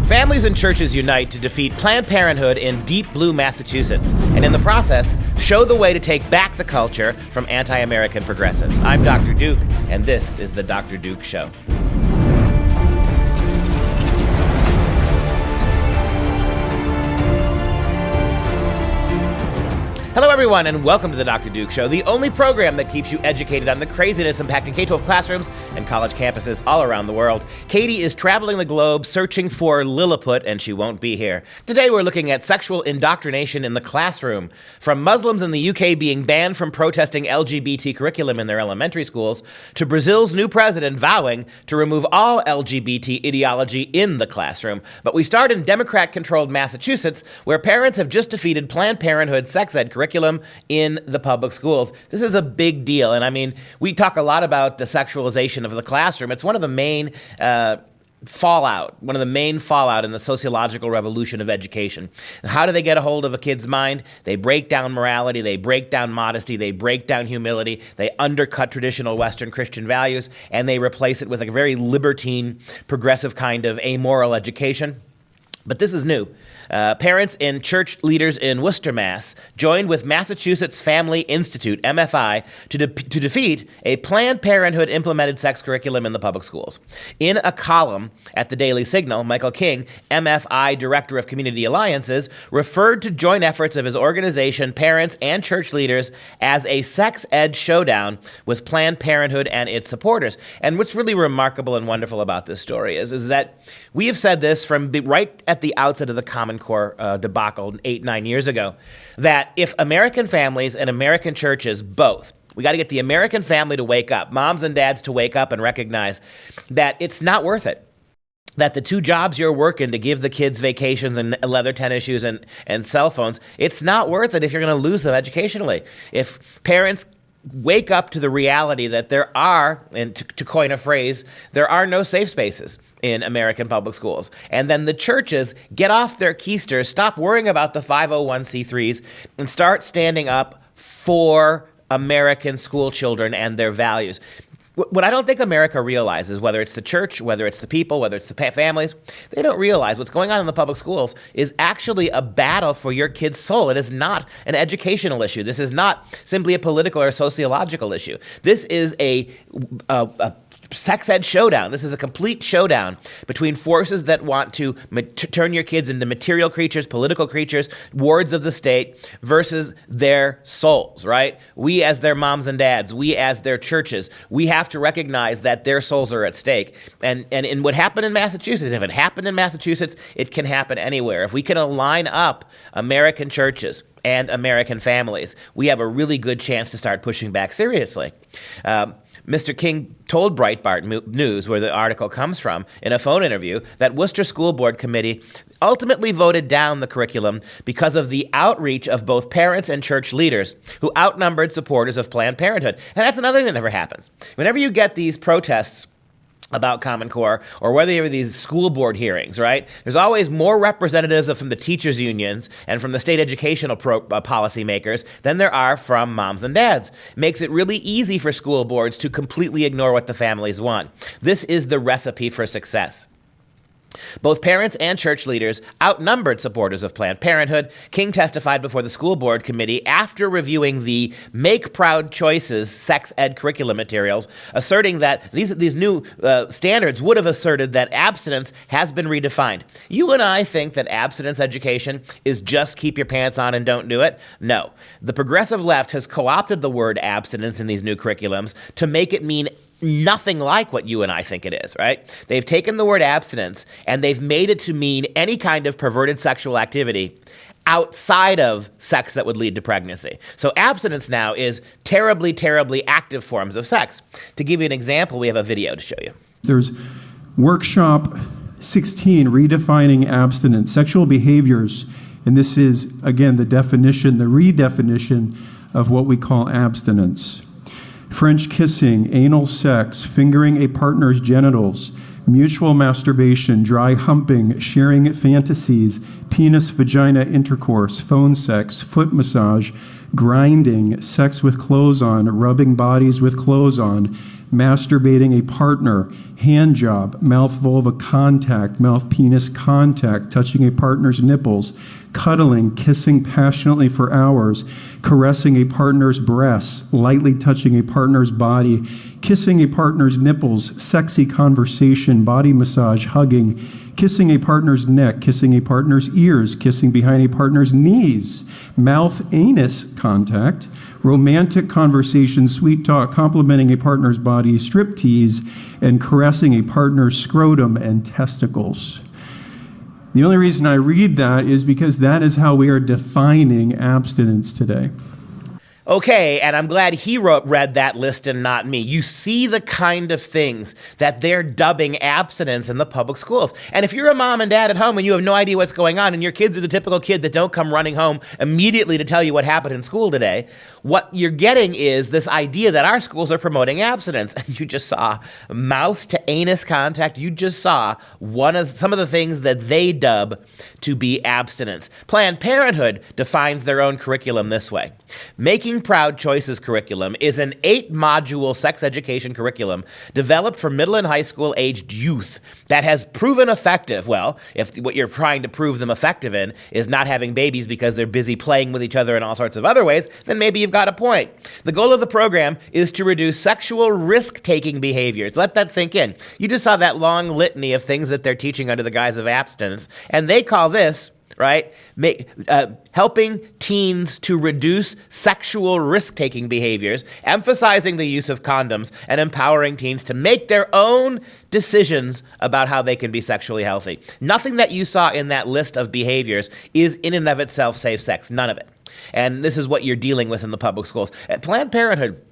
Families and churches unite to defeat Planned Parenthood in Deep Blue, Massachusetts, and in the process, show the way to take back the culture from anti-American progressives. I'm Dr. Duke, and this is The Dr. Duke Show. Hello, everyone, and welcome to The Dr. Duke Show, the only program that keeps you educated on the craziness impacting K-12 classrooms and college campuses all around the world. Katie is traveling the globe searching for Lilliput, and she won't be here. Today, we're looking at sexual indoctrination in the classroom, from Muslims in the UK being banned from protesting LGBT curriculum in their elementary schools, to Brazil's new president vowing to remove all LGBT ideology in the classroom. But we start in Democrat-controlled Massachusetts, where parents have just defeated Planned Parenthood sex ed curriculum in the public schools. This is a big deal. And I mean, we talk a lot about the sexualization of the classroom. It's one of the main fallout in the sociological revolution of education. How do they get a hold of a kid's mind? They break down morality, they break down modesty, they break down humility, they undercut traditional Western Christian values, and they replace it with a very libertine, progressive kind of amoral education. But this is new. Parents and church leaders in Worcester, Mass. joined with Massachusetts Family Institute, MFI, to defeat a Planned Parenthood implemented sex curriculum in the public schools. In a column at the Daily Signal, Michael King, MFI Director of Community Alliances, referred to joint efforts of his organization, parents, and church leaders as a sex ed showdown with Planned Parenthood and its supporters. And what's really remarkable and wonderful about this story is that we have said this from right at the outset of the Common Core debacle 8-9 years ago, that if American families and American churches both, we got to get the American family to wake up, moms and dads to wake up and recognize that it's not worth it. That the two jobs you're working to give the kids vacations and leather tennis shoes and cell phones, it's not worth it if you're going to lose them educationally. If parents wake up to the reality that there are, and to coin a phrase, there are no safe spaces in American public schools. And then the churches get off their keisters, stop worrying about the 501c3s, and start standing up for American school children and their values. What I don't think America realizes, whether it's the church, whether it's the people, whether it's the families, they don't realize what's going on in the public schools is actually a battle for your kid's soul. It is not an educational issue. This is not simply a political or sociological issue. This is a sex ed showdown. This is a complete showdown between forces that want to turn your kids into material creatures, political creatures, wards of the state, versus their souls, right? We as their moms and dads, we as their churches, we have to recognize that their souls are at stake. And in what happened in Massachusetts, if it happened in Massachusetts, it can happen anywhere. If we can align up American churches and American families, we have a really good chance to start pushing back seriously. Mr. King told Breitbart News, where the article comes from, in a phone interview, that Worcester School Board Committee ultimately voted down the curriculum because of the outreach of both parents and church leaders who outnumbered supporters of Planned Parenthood. And that's another thing that never happens. Whenever you get these protests about Common Core, or whether you have these school board hearings, right? There's always more representatives from the teachers' unions and from the state educational policymakers than there are from moms and dads. It makes it really easy for school boards to completely ignore what the families want. This is the recipe for success. Both parents and church leaders outnumbered supporters of Planned Parenthood. King testified before the school board committee after reviewing the Make Proud Choices sex ed curriculum materials, asserting that these new standards would have asserted that abstinence has been redefined. You and I think that abstinence education is just keep your pants on and don't do it. No. The progressive left has co-opted the word abstinence in these new curriculums to make it mean nothing like what you and I think it is, right? They've taken the word abstinence and they've made it to mean any kind of perverted sexual activity outside of sex that would lead to pregnancy. So abstinence now is terribly, terribly active forms of sex. To give you an example, we have a video to show you. There's workshop 16, redefining abstinence, sexual behaviors, and this is, again, the definition, the redefinition of what we call abstinence. French kissing, anal sex, fingering a partner's genitals, mutual masturbation, dry humping, sharing fantasies, penis-vagina intercourse, phone sex, foot massage, grinding, sex with clothes on, rubbing bodies with clothes on, masturbating a partner, hand job, mouth-vulva contact, mouth-penis contact, touching a partner's nipples, cuddling, kissing passionately for hours, caressing a partner's breasts, lightly touching a partner's body, kissing a partner's nipples, sexy conversation, body massage, hugging, kissing a partner's neck, kissing a partner's ears, kissing behind a partner's knees, mouth-anus contact, romantic conversation, sweet talk, complimenting a partner's body, striptease, and caressing a partner's scrotum and testicles. The only reason I read that is because that is how we are defining abstinence today. Okay, and I'm glad he read that list and not me. You see the kind of things that they're dubbing abstinence in the public schools. And if you're a mom and dad at home and you have no idea what's going on, and your kids are the typical kid that don't come running home immediately to tell you what happened in school today, what you're getting is this idea that our schools are promoting abstinence. And you just saw mouth to anus contact. You just saw some of the things that they dub to be abstinence. Planned Parenthood defines their own curriculum this way. Making Proud Choices curriculum is an 8-module sex education curriculum developed for middle and high school aged youth that has proven effective. Well, if what you're trying to prove them effective in is not having babies because they're busy playing with each other in all sorts of other ways, then maybe you've got a point. The goal of the program is to reduce sexual risk-taking behaviors. Let that sink in. You just saw that long litany of things that they're teaching under the guise of abstinence, and they call this, right, helping teens to reduce sexual risk-taking behaviors, emphasizing the use of condoms, and empowering teens to make their own decisions about how they can be sexually healthy. Nothing that you saw in that list of behaviors is in and of itself safe sex. None of it. And this is what you're dealing with in the public schools. At Planned Parenthood,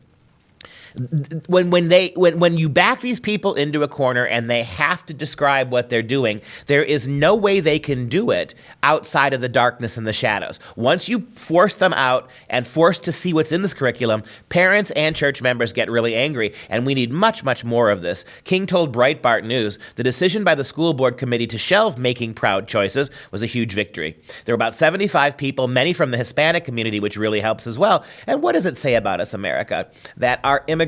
when you back these people into a corner and they have to describe what they're doing, there is no way they can do it outside of the darkness and the shadows. Once you force them out and force to see what's in this curriculum, parents and church members get really angry, and we need much, much more of this. King told Breitbart News the decision by the school board committee to shelve Making Proud Choices was a huge victory. There were about 75 people, many from the Hispanic community, which really helps as well. And what does it say about us, America? That our immigrants,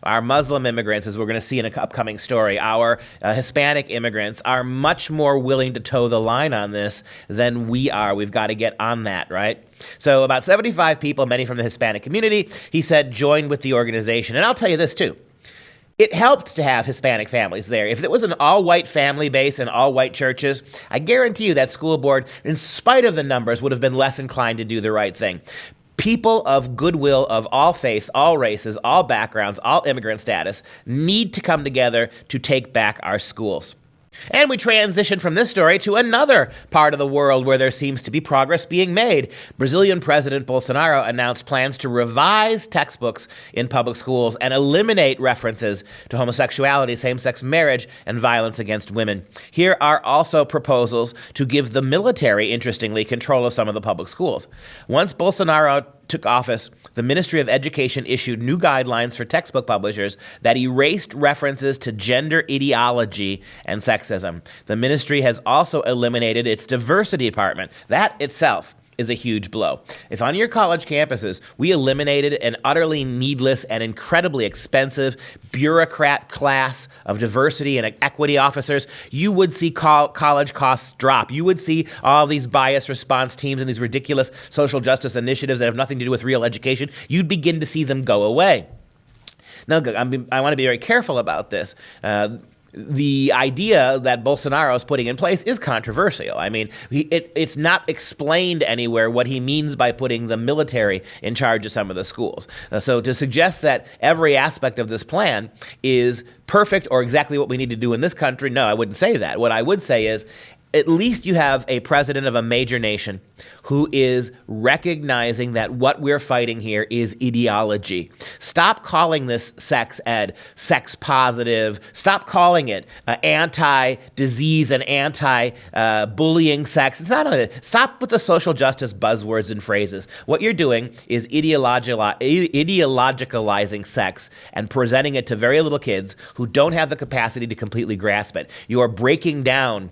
our Muslim immigrants, as we're going to see in an upcoming story, our Hispanic immigrants are much more willing to toe the line on this than we are. We've got to get on that, right? So about 75 people, many from the Hispanic community, he said, joined with the organization. And I'll tell you this too. It helped to have Hispanic families there. If it was an all-white family base and all-white churches, I guarantee you that school board, in spite of the numbers, would have been less inclined to do the right thing. People of goodwill of all faiths, all races, all backgrounds, all immigrant status need to come together to take back our schools. And we transition from this story to another part of the world where there seems to be progress being made. Brazilian President Bolsonaro announced plans to revise textbooks in public schools and eliminate references to homosexuality, same-sex marriage, and violence against women. Here are also proposals to give the military, interestingly, control of some of the public schools. Once Bolsonaro took office, the Ministry of Education issued new guidelines for textbook publishers that erased references to gender ideology and sexism. The ministry has also eliminated its diversity department. That itself is a huge blow. If on your college campuses we eliminated an utterly needless and incredibly expensive bureaucrat class of diversity and equity officers, you would see college costs drop. You would see all these bias response teams and these ridiculous social justice initiatives that have nothing to do with real education. You'd begin to see them go away. Now, I want to be very careful about this. The idea that Bolsonaro is putting in place is controversial. I mean, it's not explained anywhere what he means by putting the military in charge of some of the schools. So to suggest that every aspect of this plan is perfect or exactly what we need to do in this country, no, I wouldn't say that. What I would say is, at least you have a president of a major nation who is recognizing that what we're fighting here is ideology. Stop calling this sex ed, sex positive. Stop calling it anti-disease and anti-bullying sex. It's not. Stop with the social justice buzzwords and phrases. What you're doing is ideologicalizing sex and presenting it to very little kids who don't have the capacity to completely grasp it. You are breaking down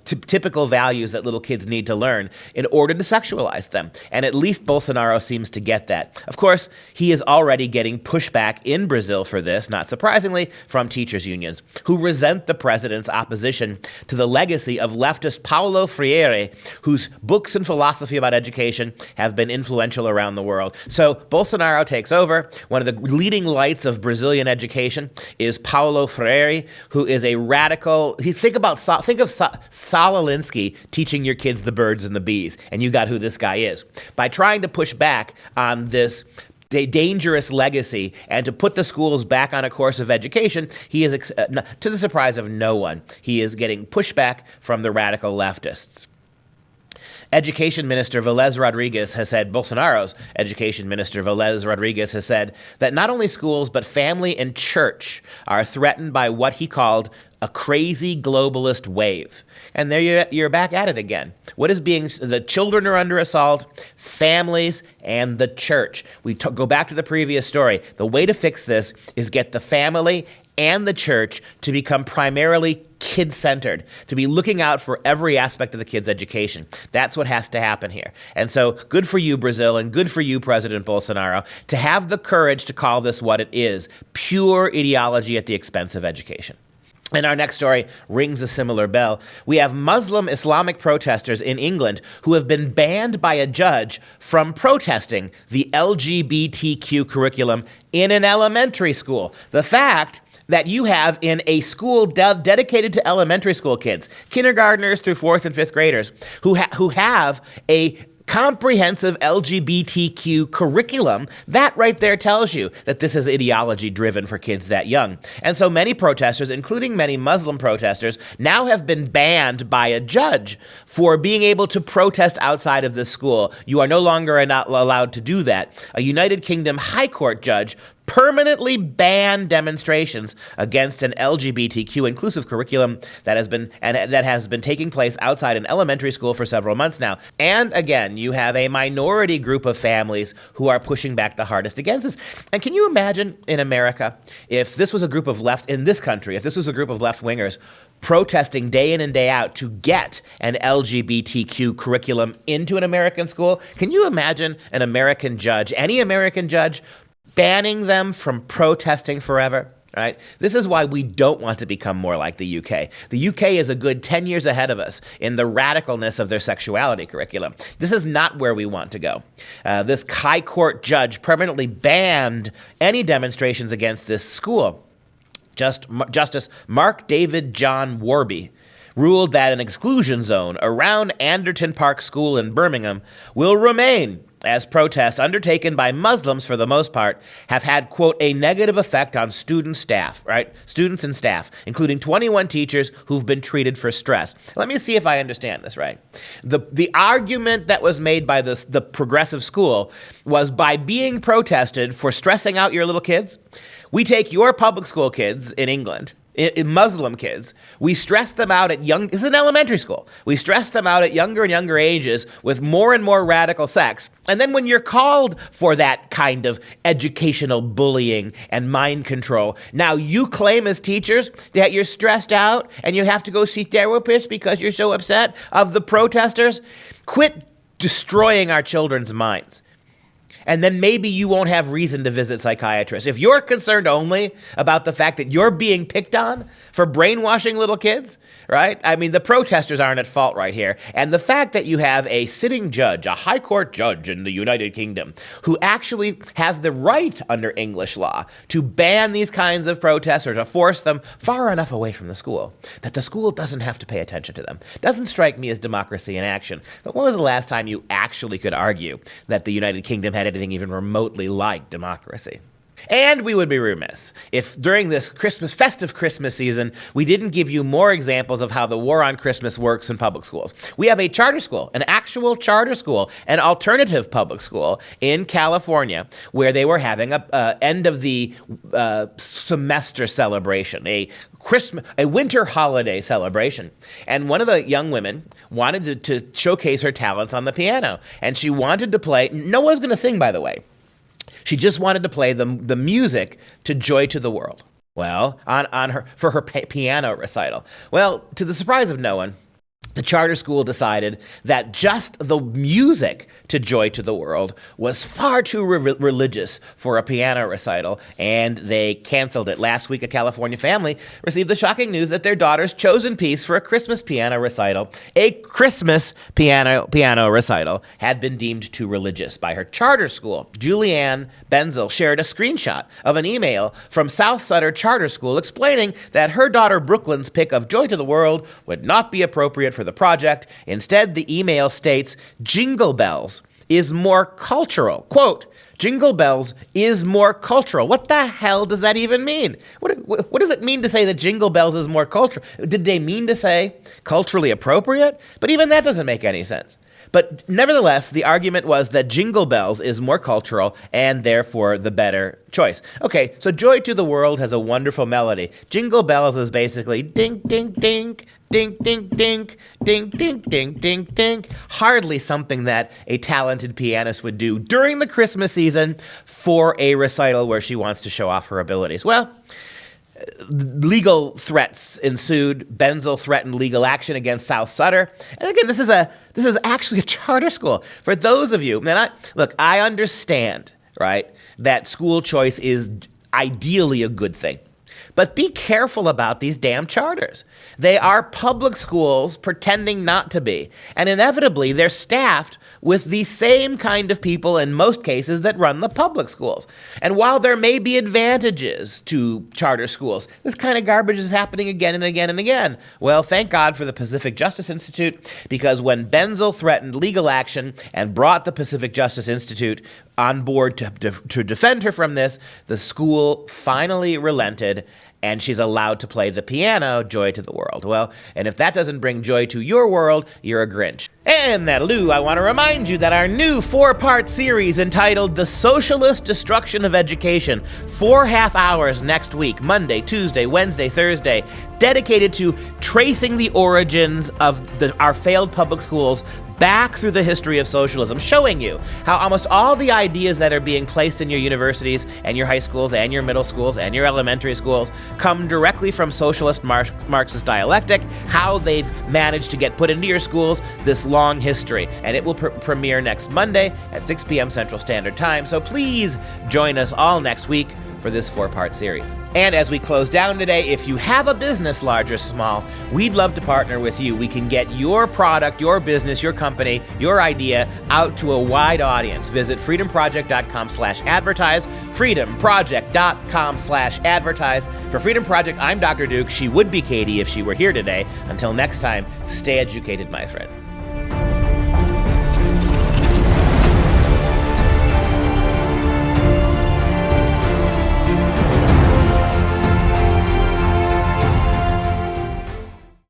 typical values that little kids need to learn in order to sexualize them. And at least Bolsonaro seems to get that. Of course, he is already getting pushback in Brazil for this, not surprisingly, from teachers' unions, who resent the president's opposition to the legacy of leftist Paulo Freire, whose books and philosophy about education have been influential around the world. So Bolsonaro takes over. One of the leading lights of Brazilian education is Paulo Freire, who is a radical. Think of Saul Alinsky teaching your kids the birds and the bees, and you got who this guy is. By trying to push back on this dangerous legacy and to put the schools back on a course of education, he is, to the surprise of no one, he is getting pushback from the radical leftists. Education Minister Velez Rodriguez has said, Bolsonaro's Education Minister Velez Rodriguez has said that not only schools but family and church are threatened by what he called a crazy globalist wave. And there you're back at it again. What is the children are under assault, families, and the church. We go back to the previous story. The way to fix this is get the family and the church to become primarily kid-centered, to be looking out for every aspect of the kid's education. That's what has to happen here. And so good for you, Brazil, and good for you, President Bolsonaro, to have the courage to call this what it is, pure ideology at the expense of education. And our next story rings a similar bell. We have Muslim Islamic protesters in England who have been banned by a judge from protesting the LGBTQ curriculum in an elementary school. The fact that you have in a school dedicated to elementary school kids, kindergartners through 4th and 5th graders, who have a comprehensive LGBTQ curriculum, that right there tells you that this is ideology driven for kids that young. And so many protesters, including many Muslim protesters, now have been banned by a judge for being able to protest outside of the school. You are no longer not allowed to do that. A United Kingdom High Court judge permanently banned demonstrations against an LGBTQ inclusive curriculum that has been taking place outside an elementary school for several months now. And again, you have a minority group of families who are pushing back the hardest against this. And can you imagine in America, if this was a group of left-wingers protesting day in and day out to get an LGBTQ curriculum into an American school? Can you imagine an American judge, any American judge, banning them from protesting forever? Right? This is why we don't want to become more like the UK. The UK is a good 10 years ahead of us in the radicalness of their sexuality curriculum. This is not where we want to go. This High Court judge permanently banned any demonstrations against this school. Justice Mark David John Warby ruled that an exclusion zone around Anderton Park School in Birmingham will remain as protests undertaken by Muslims, for the most part, have had, quote, a negative effect on students and staff, including 21 teachers who've been treated for stress. Let me see if I understand this right. The argument that was made by the progressive school was by being protested for stressing out your little kids, we take your public school kids in England, Muslim kids, we stress them out this is an elementary school. We stress them out at younger and younger ages with more and more radical sex. And then when you're called for that kind of educational bullying and mind control, now you claim as teachers that you're stressed out and you have to go see therapists because you're so upset of the protesters. Quit destroying our children's minds. And then maybe you won't have reason to visit psychiatrists. If you're concerned only about the fact that you're being picked on for brainwashing little kids, right? I mean, the protesters aren't at fault right here. And the fact that you have a sitting judge, a high court judge in the United Kingdom, who actually has the right under English law to ban these kinds of protests or to force them far enough away from the school that the school doesn't have to pay attention to them, doesn't strike me as democracy in action. But when was the last time you actually could argue that the United Kingdom had anything even remotely like democracy? And we would be remiss if during this festive Christmas season, we didn't give you more examples of how the war on Christmas works in public schools. We have a charter school, an actual charter school, an alternative public school in California, where they were having a end of the semester celebration, a winter holiday celebration. And one of the young women wanted to showcase her talents on the piano. And she wanted to play, no one's going to sing, by the way. She just wanted to play the music to Joy to the World. Well, for her piano recital. Well, to the surprise of no one, The charter school decided that just the music to Joy to the World was far too religious for a piano recital, and they canceled it. Last week, a California family received the shocking news that their daughter's chosen piece for a Christmas piano recital, had been deemed too religious by her charter school. Julianne Benzel shared a screenshot of an email from South Sutter Charter School explaining that her daughter Brooklyn's pick of Joy to the World would not be appropriate for the project. Instead, the email states, Jingle Bells is more cultural. Quote, Jingle Bells is more cultural. What the hell does that even mean? What does it mean to say that Jingle Bells is more cultural? Did they mean to say culturally appropriate? But even that doesn't make any sense. But nevertheless, the argument was that Jingle Bells is more cultural and therefore the better choice. Okay, so Joy to the World has a wonderful melody. Jingle Bells is basically ding, ding, ding, ding, ding, ding, ding, ding, ding, ding, ding. Hardly something that a talented pianist would do during the Christmas season for a recital where she wants to show off her abilities. Well, legal threats ensued. Benzel threatened legal action against South Sutter. And again, this is actually a charter school. For those of you, I understand, right, that school choice is ideally a good thing. But be careful about these damn charters. They are public schools pretending not to be. And inevitably, they're staffed with the same kind of people in most cases that run the public schools. And while there may be advantages to charter schools, this kind of garbage is happening again and again and again. Well, thank God for the Pacific Justice Institute, because when Benzel threatened legal action and brought the Pacific Justice Institute on board to defend her from this, the school finally relented, and she's allowed to play the piano, Joy to the World. Well, and if that doesn't bring joy to your world, you're a Grinch. And that'll I want to remind you that our new 4-part series entitled The Socialist Destruction of Education, 4 half hours next week, Monday, Tuesday, Wednesday, Thursday, dedicated to tracing the origins of our failed public schools back through the history of socialism, showing you how almost all the ideas that are being placed in your universities and your high schools and your middle schools and your elementary schools come directly from socialist Marxist dialectic, how they've managed to get put into your schools, this long history. And it will premiere next Monday at 6 p.m. Central Standard Time, so please join us all next week for this 4-part series. And as we close down today, if you have a business, large or small, we'd love to partner with you. We can get your product, your business, your company, your idea out to a wide audience. Visit freedomproject.com/advertise, freedomproject.com/advertise. For Freedom Project, I'm Dr. Duke. She would be Katie if she were here today. Until next time, stay educated, my friends.